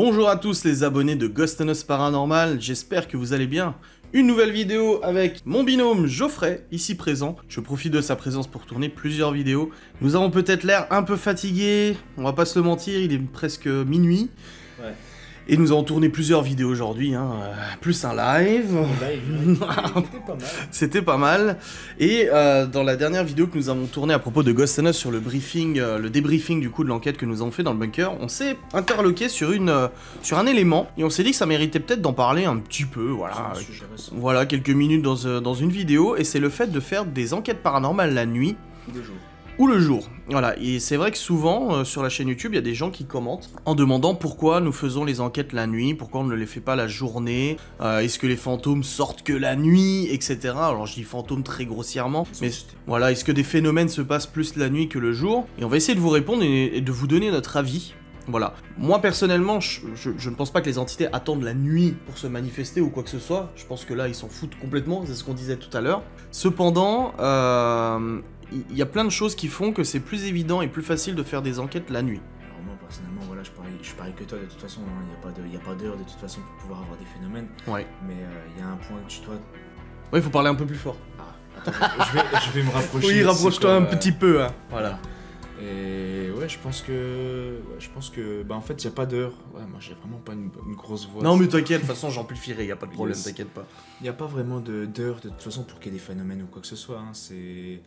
Bonjour à tous les abonnés de Ghost & Us Paranormal, j'espère que vous allez bien. Une nouvelle vidéo avec mon binôme Geoffrey, ici présent. Je profite de sa présence pour tourner plusieurs vidéos. Nous avons peut-être l'air un peu fatigués, on va pas se le mentir, il est presque minuit. Ouais. Et nous avons tourné plusieurs vidéos aujourd'hui, plus un live. C'était pas mal. C'était pas mal. Et dans la dernière vidéo que nous avons tournée à propos de Ghost & Us sur le briefing, le débriefing du coup de l'enquête que nous avons fait dans le bunker, on s'est interloqué sur un élément et on s'est dit que ça méritait peut-être d'en parler un petit peu, voilà. Voilà, quelques minutes dans une vidéo, et c'est le fait de faire des enquêtes paranormales la nuit. Ou le jour, voilà, et c'est vrai que souvent, sur la chaîne YouTube, il y a des gens qui commentent en demandant pourquoi nous faisons les enquêtes la nuit, pourquoi on ne les fait pas la journée, est-ce que les fantômes sortent que la nuit, etc. Alors je dis fantômes très grossièrement, mais voilà, est-ce que des phénomènes se passent plus la nuit que le jour? Et on va essayer de vous répondre et de vous donner notre avis. Voilà. Moi, personnellement, je ne pense pas que les entités attendent la nuit pour se manifester ou quoi que ce soit. Je pense que là, ils s'en foutent complètement, c'est ce qu'on disait tout à l'heure. Cependant, il y a plein de choses qui font que c'est plus évident et plus facile de faire des enquêtes la nuit. Alors moi, personnellement, voilà, je suis pareil que toi, de toute façon, il n'y a pas d'heure de toute façon pour pouvoir avoir des phénomènes. Ouais. Mais il y a un point que tu dois... Ouais, il faut parler un peu plus fort. Ah, attends, je vais me rapprocher. Oui, rapproche-toi un petit peu, hein. Voilà. Et ouais, je pense que bah en fait, il n'y a pas d'heure. Ouais, moi, j'ai vraiment pas une grosse voix. Non, mais t'inquiète, de toute façon, j'amplifierai, il n'y a pas de problème, t'inquiète pas. Il n'y a pas vraiment d'heure de toute façon pour qu'il y ait des phénomènes ou quoi que ce soit, hein. C'est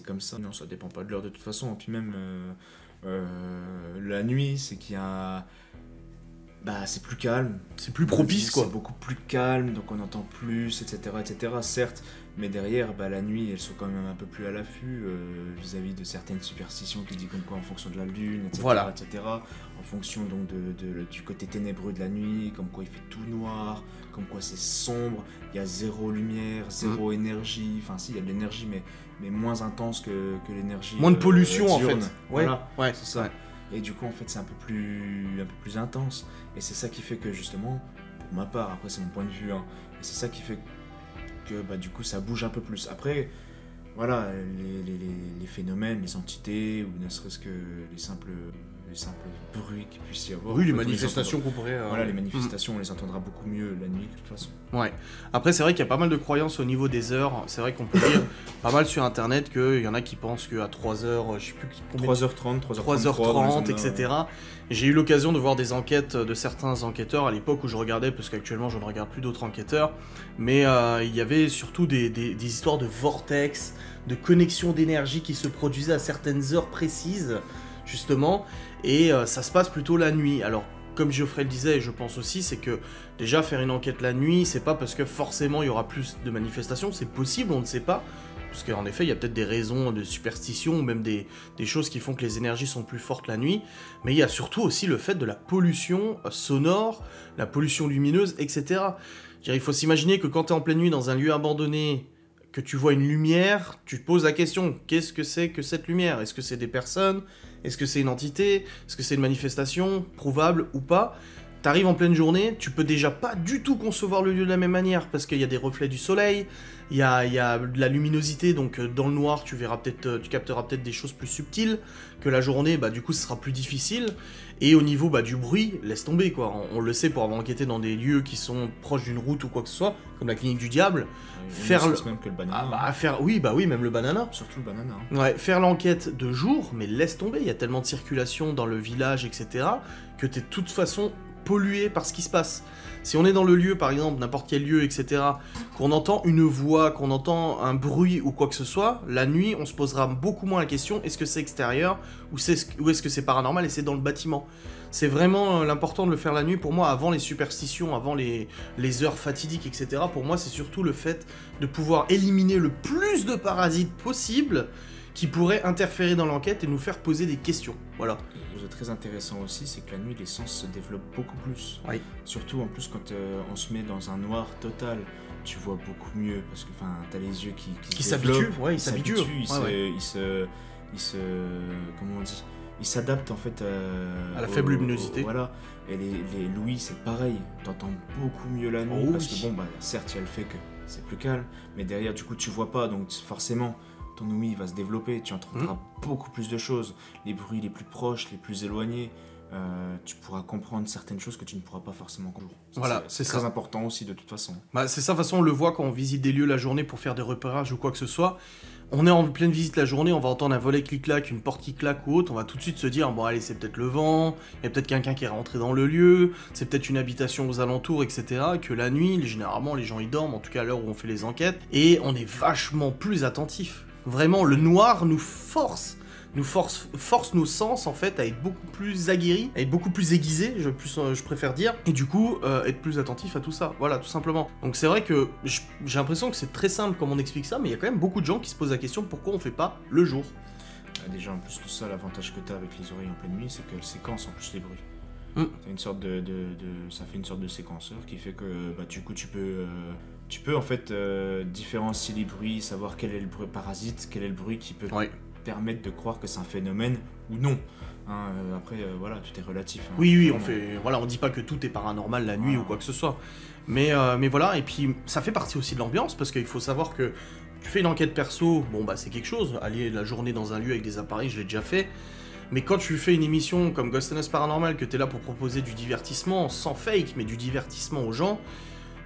comme ça. Non, ça dépend pas de l'heure de toute façon. Et puis même la nuit, c'est qu'il y a... Bah, c'est plus calme. C'est plus propice, quoi. C'est beaucoup plus calme, donc on entend plus, etc., etc. Certes, mais derrière, bah, la nuit, elles sont quand même un peu plus à l'affût vis-à-vis de certaines superstitions qui disent comme quoi en fonction de la lune, etc., voilà. etc. En fonction donc du côté ténébreux de la nuit, comme quoi il fait tout noir, comme quoi c'est sombre, il y a zéro lumière, zéro énergie. Enfin, si, il y a de l'énergie, mais moins intense que l'énergie. Moins de pollution, en diurne. fait. Voilà, ouais, c'est ça. Ouais. Et du coup, en fait, c'est un peu plus intense. Et c'est ça qui fait que, justement, pour ma part, après, c'est mon point de vue, hein, et c'est ça qui fait que, bah, du coup, ça bouge un peu plus. Après, voilà, les phénomènes, les entités, ou ne serait-ce que les simples bruits qu'il puisse y avoir. Oui, les manifestations qu'on pourrait... Voilà, les manifestations, on les entendra beaucoup mieux la nuit, de toute façon. Ouais. Après, c'est vrai qu'il y a pas mal de croyances au niveau des heures. C'est vrai qu'on peut lire pas mal sur Internet qu'il y en a qui pensent qu'à 3h, je sais plus combien... 3h30, 3h30, etc. J'ai eu l'occasion de voir des enquêtes de certains enquêteurs à l'époque où je regardais, parce qu'actuellement je ne regarde plus d'autres enquêteurs, mais il y avait surtout des histoires de vortex, de connexion d'énergie qui se produisaient à certaines heures précises, justement, et ça se passe plutôt la nuit. Alors, comme Geoffrey le disait, et je pense aussi, c'est que déjà faire une enquête la nuit, c'est pas parce que forcément il y aura plus de manifestations, c'est possible, on ne sait pas. Parce qu'en effet, il y a peut-être des raisons de superstition, ou même des choses qui font que les énergies sont plus fortes la nuit, mais il y a surtout aussi le fait de la pollution sonore, la pollution lumineuse, etc. Il faut s'imaginer que quand tu es en pleine nuit dans un lieu abandonné, que tu vois une lumière, tu te poses la question, qu'est-ce que c'est que cette lumière? Est-ce que c'est des personnes? Est-ce que c'est une entité? Est-ce que c'est une manifestation, prouvable ou pas? T'arrives en pleine journée, tu peux déjà pas du tout concevoir le lieu de la même manière, parce qu'il y a des reflets du soleil, il y a de la luminosité, donc dans le noir tu capteras peut-être des choses plus subtiles, que la journée, bah du coup ce sera plus difficile, et au niveau du bruit, laisse tomber quoi, on le sait pour avoir enquêté dans des lieux qui sont proches d'une route ou quoi que ce soit, comme la clinique du diable, même que le banana. Oui, même le banana. Surtout le banana. Ouais, faire l'enquête de jour, mais laisse tomber, il y a tellement de circulation dans le village, etc., que t'es de toute façon pollué par ce qui se passe. Si on est dans le lieu, par exemple, n'importe quel lieu, etc., qu'on entend une voix, qu'on entend un bruit ou quoi que ce soit, la nuit, on se posera beaucoup moins la question, est-ce que c'est extérieur ou est-ce que c'est paranormal et c'est dans le bâtiment? C'est vraiment l'important de le faire la nuit, pour moi, avant les superstitions, avant les heures fatidiques, etc. Pour moi, c'est surtout le fait de pouvoir éliminer le plus de parasites possible qui pourraient interférer dans l'enquête et nous faire poser des questions. Voilà. Ce qui est très intéressant aussi, c'est que la nuit, les sens se développent beaucoup plus. Oui. Surtout, en plus, quand on se met dans un noir total, tu vois beaucoup mieux, parce que t'as les yeux qui s'habituent. Ouais, ils s'habituent. Comment on dit? Ils s'adaptent en fait à la faible luminosité. Voilà. Et les l'ouïe, c'est pareil. T'entends beaucoup mieux la nuit, parce que certes, il y a le fait que c'est plus calme, mais derrière, du coup, tu vois pas, donc forcément, ton ouïe va se développer, tu entendras beaucoup plus de choses, les bruits les plus proches, les plus éloignés, tu pourras comprendre certaines choses que tu ne pourras pas forcément comprendre. Voilà, c'est très important aussi de toute façon. Bah, c'est ça, de toute façon, on le voit quand on visite des lieux la journée pour faire des repérages ou quoi que ce soit. On est en pleine visite la journée, on va entendre un volet clic-clac, une porte qui claque ou autre, on va tout de suite se dire, bon allez, c'est peut-être le vent, il y a peut-être quelqu'un qui est rentré dans le lieu, c'est peut-être une habitation aux alentours, etc. Que la nuit, généralement, les gens y dorment, en tout cas à l'heure où on fait les enquêtes, et on est vachement plus attentif. Vraiment, le noir nous force nos sens en fait à être beaucoup plus aguerris, à être beaucoup plus aiguisés, je préfère dire, et du coup être plus attentif à tout ça, voilà, tout simplement. Donc c'est vrai que j'ai l'impression que c'est très simple comme on explique ça, mais il y a quand même beaucoup de gens qui se posent la question pourquoi on fait pas le jour. Déjà en plus tout ça, l'avantage que tu as avec les oreilles en pleine nuit, c'est qu'elles séquencent en plus les bruits. T'as une sorte ça fait une sorte de séquenceur qui fait que bah, du coup tu peux en fait différencier les bruits, savoir quel est le bruit parasite, quel est le bruit qui peut permettre de croire que c'est un phénomène ou non. Après voilà, tout est relatif. Oui, on dit pas que tout est paranormal la nuit ou quoi que ce soit. Mais voilà, et puis ça fait partie aussi de l'ambiance parce qu'il faut savoir que tu fais une enquête perso, bon bah c'est quelque chose, aller la journée dans un lieu avec des appareils, je l'ai déjà fait. Mais quand tu fais une émission comme Ghost and Us Paranormal, que t'es là pour proposer du divertissement, sans fake, mais du divertissement aux gens,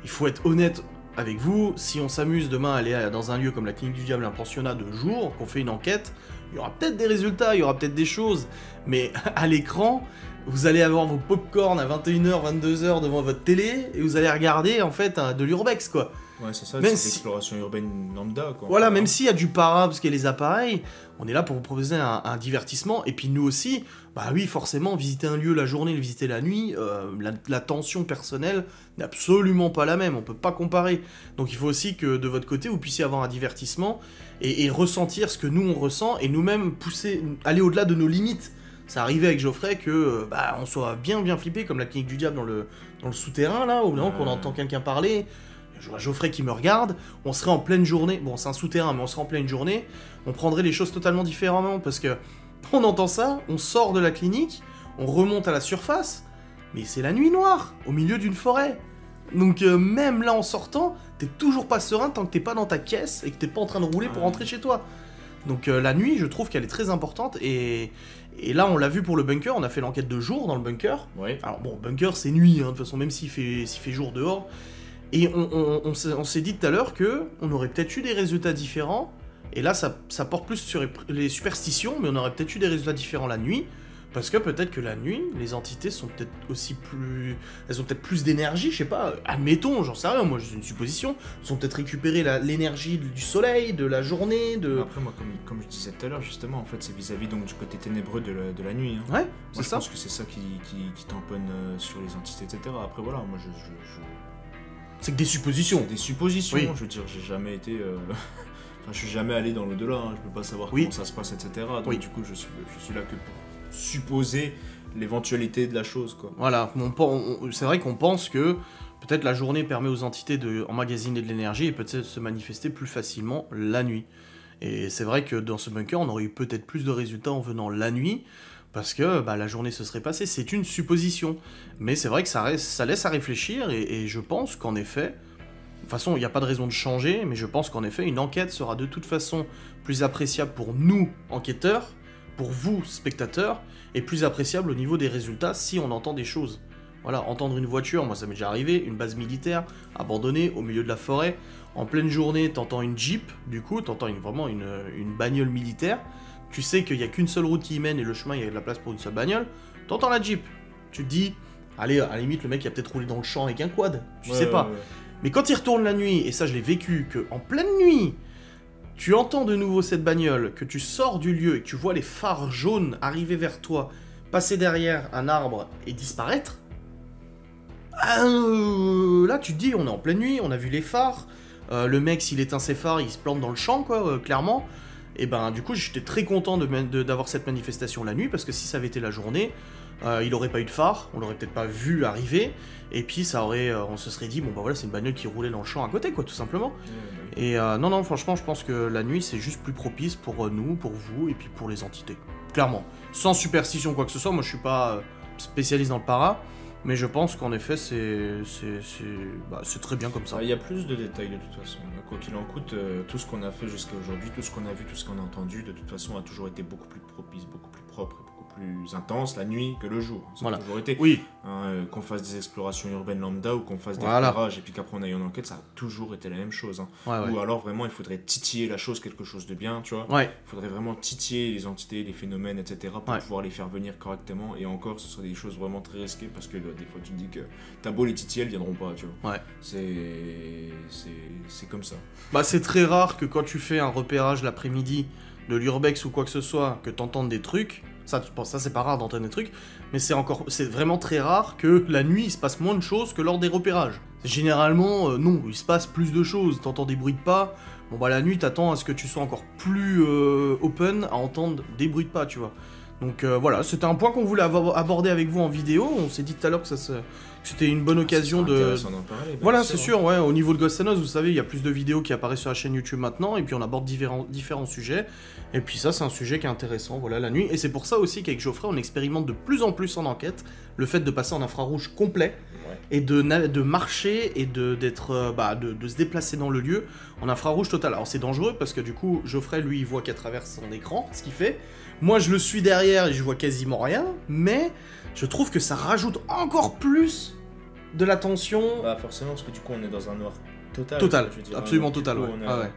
il faut être honnête avec vous. Si on s'amuse demain à aller dans un lieu comme la Clinique du Diable, un pensionnat de jour, qu'on fait une enquête, il y aura peut-être des résultats, il y aura peut-être des choses, mais à l'écran, vous allez avoir vos pop-corn à 21h, 22h devant votre télé, et vous allez regarder, en fait, de l'urbex, quoi. Ouais, c'est ça, c'est l'exploration urbaine lambda, quoi. Voilà, même s'il y a du para, parce qu'il y a les appareils, on est là pour vous proposer un divertissement, et puis nous aussi, bah oui, forcément, visiter un lieu la journée, le visiter la nuit, la tension personnelle n'est absolument pas la même, on peut pas comparer. Donc il faut aussi que, de votre côté, vous puissiez avoir un divertissement, et ressentir ce que nous on ressent, et nous-mêmes aller au-delà de nos limites. Ça arrivait avec Geoffrey que on soit bien flippé, comme la Clinique du Diable dans le souterrain, là, au moment qu'on entend quelqu'un parler. Je vois Geoffrey qui me regarde, on serait en pleine journée, bon c'est un souterrain, mais on serait en pleine journée, on prendrait les choses totalement différemment, parce que on entend ça, on sort de la clinique, on remonte à la surface, mais c'est la nuit noire, au milieu d'une forêt. Donc même là en sortant, t'es toujours pas serein tant que t'es pas dans ta caisse et que t'es pas en train de rouler pour rentrer chez toi. Donc la nuit, je trouve qu'elle est très importante, et là on l'a vu pour le bunker, on a fait l'enquête de jour dans le bunker. Ouais. Alors bon, bunker c'est nuit, de toute façon, même s'il fait jour dehors. Et on s'est dit tout à l'heure que on aurait peut-être eu des résultats différents, et là ça porte plus sur les superstitions, mais on aurait peut-être eu des résultats différents la nuit, parce que peut-être que la nuit, les entités sont peut-être aussi elles ont peut-être plus d'énergie, je sais pas, admettons, j'en sais rien, moi c'est une supposition, elles ont peut-être récupéré l'énergie du soleil, de la journée, Après moi, comme je disais tout à l'heure, justement, en fait c'est vis-à-vis donc du côté ténébreux de la nuit. Ouais, c'est ça. Je pense que c'est ça qui tamponne sur les entités, etc. Après voilà, moi je... C'est que des suppositions. C'est des suppositions, oui. Je veux dire, j'ai jamais été... Enfin, je suis jamais allé dans l'au-delà, je peux pas savoir comment ça se passe, etc. Donc du coup, je suis là que pour supposer l'éventualité de la chose, quoi. Voilà, c'est vrai qu'on pense que peut-être la journée permet aux entités d'emmagasiner de l'énergie et peut-être se manifester plus facilement la nuit. Et c'est vrai que dans ce bunker, on aurait eu peut-être plus de résultats en venant la nuit, parce que la journée se serait passée. C'est une supposition. Mais c'est vrai que ça laisse à réfléchir, et je pense qu'en effet, de toute façon, il n'y a pas de raison de changer, mais je pense qu'en effet, une enquête sera de toute façon plus appréciable pour nous, enquêteurs, pour vous, spectateurs, et plus appréciable au niveau des résultats si on entend des choses. Voilà, entendre une voiture, moi ça m'est déjà arrivé, une base militaire, abandonnée, au milieu de la forêt, en pleine journée, t'entends une Jeep, du coup, t'entends vraiment une bagnole militaire, tu sais qu'il n'y a qu'une seule route qui y mène et le chemin, il y a de la place pour une seule bagnole, t'entends la Jeep, tu te dis, allez, à la limite, le mec il a peut-être roulé dans le champ avec un quad, tu sais pas. Ouais. Mais quand il retourne la nuit, et ça je l'ai vécu, qu'en pleine nuit, tu entends de nouveau cette bagnole, que tu sors du lieu et que tu vois les phares jaunes arriver vers toi, passer derrière un arbre et disparaître, là tu te dis, on est en pleine nuit, on a vu les phares, le mec s'il éteint ses phares, il se plante dans le champ, quoi, clairement. Et du coup, j'étais très content d'avoir cette manifestation la nuit, parce que si ça avait été la journée, il aurait pas eu de phare, on l'aurait peut-être pas vu arriver, et puis on se serait dit, bon voilà, c'est une bagnole qui roulait dans le champ à côté, quoi, tout simplement. Et non, franchement, je pense que la nuit, c'est juste plus propice pour nous, pour vous, et puis pour les entités. Clairement. Sans superstition, quoi que ce soit, moi je suis pas spécialiste dans le para, mais je pense qu'en effet, c'est très bien comme ça. Il y a plus de détails de toute façon. Quoi qu'il en coûte, tout ce qu'on a fait jusqu'à aujourd'hui, tout ce qu'on a vu, tout ce qu'on a entendu, de toute façon, a toujours été beaucoup plus propice, beaucoup plus propre, beaucoup plus intense la nuit que le jour. Ça a toujours été. Oui. Qu'on fasse des explorations urbaines lambda ou qu'on fasse des repérages et puis qu'après on aille en enquête, ça a toujours été la même chose. Ou alors vraiment il faudrait titiller la chose, quelque chose de bien, tu vois. Il faudrait vraiment titiller les entités, les phénomènes, etc. pour pouvoir les faire venir correctement. Et encore, ce serait des choses vraiment très risquées parce que des fois tu te dis que t'as beau les titiller, elles viendront pas, tu vois. C'est comme ça. Bah c'est très rare que quand tu fais un repérage l'après-midi de l'urbex ou quoi que ce soit, que t'entendes des trucs. Ça c'est pas rare d'entendre des trucs, mais c'est vraiment très rare que la nuit il se passe moins de choses que lors des repérages. Généralement, non, il se passe plus de choses. T'entends des bruits de pas. Bon bah la nuit t'attends à ce que tu sois encore plus open à entendre des bruits de pas, tu vois. Donc voilà, c'était un point qu'on voulait aborder avec vous en vidéo. On s'est dit tout à l'heure que c'était une bonne occasion de... Voilà, c'est sûr, ouais. Au niveau de Ghost and Us, vous savez, il y a plus de vidéos qui apparaissent sur la chaîne YouTube maintenant, et puis on aborde différents sujets. Et puis ça, c'est un sujet qui est intéressant, voilà, la nuit. Et c'est pour ça aussi qu'avec Geoffrey, on expérimente de plus en plus en enquête le fait de passer en infrarouge complet, et de marcher, et de se déplacer dans le lieu en infrarouge total. Alors c'est dangereux, parce que du coup, Geoffrey, lui, il voit qu'à travers son écran, ce qu'il fait. Moi, je le suis derrière, et je vois quasiment rien, mais... je trouve que ça rajoute encore plus de la tension. Bah forcément, parce que du coup on est dans un noir total. Total, je veux dire, absolument total, coup, ouais.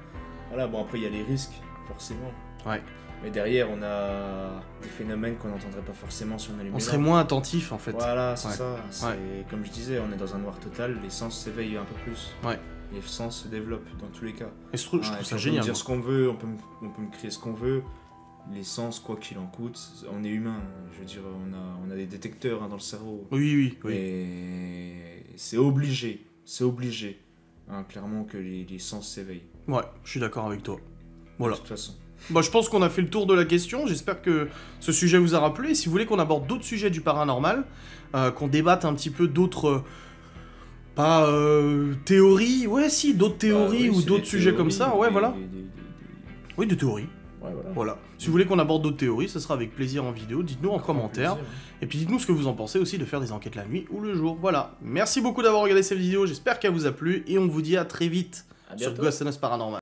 Voilà, bon après il y a les risques, forcément. Ouais. Mais derrière on a des phénomènes qu'on n'entendrait pas forcément si on allumait. On serait moins attentif en fait. Voilà, c'est ça. Comme je disais, on est dans un noir total, les sens s'éveillent un peu plus. Ouais. Les sens se développent dans tous les cas. Et je trouve ça génial. On peut dire ce qu'on veut, on peut me crier ce qu'on veut. L'essence, quoi qu'il en coûte, on est humain. Je veux dire, on a des détecteurs dans le cerveau. Oui. Et c'est obligé, clairement que les sens s'éveillent. Ouais, je suis d'accord avec toi. Voilà. De toute façon. Bah, je pense qu'on a fait le tour de la question. J'espère que ce sujet vous a rappelé. Et si vous voulez qu'on aborde d'autres sujets du paranormal, qu'on débatte un petit peu d'autres... pas théories, ouais, si, d'autres théories ou d'autres sujets comme ça, ouais, voilà. Oui, des théories. Ouais, voilà. Si vous voulez qu'on aborde d'autres théories, ce sera avec plaisir en vidéo. Dites-nous en commentaire. Et puis dites-nous ce que vous en pensez aussi de faire des enquêtes la nuit ou le jour. Voilà. Merci beaucoup d'avoir regardé cette vidéo. J'espère qu'elle vous a plu. Et on vous dit à très vite sur Ghost and Us Paranormal.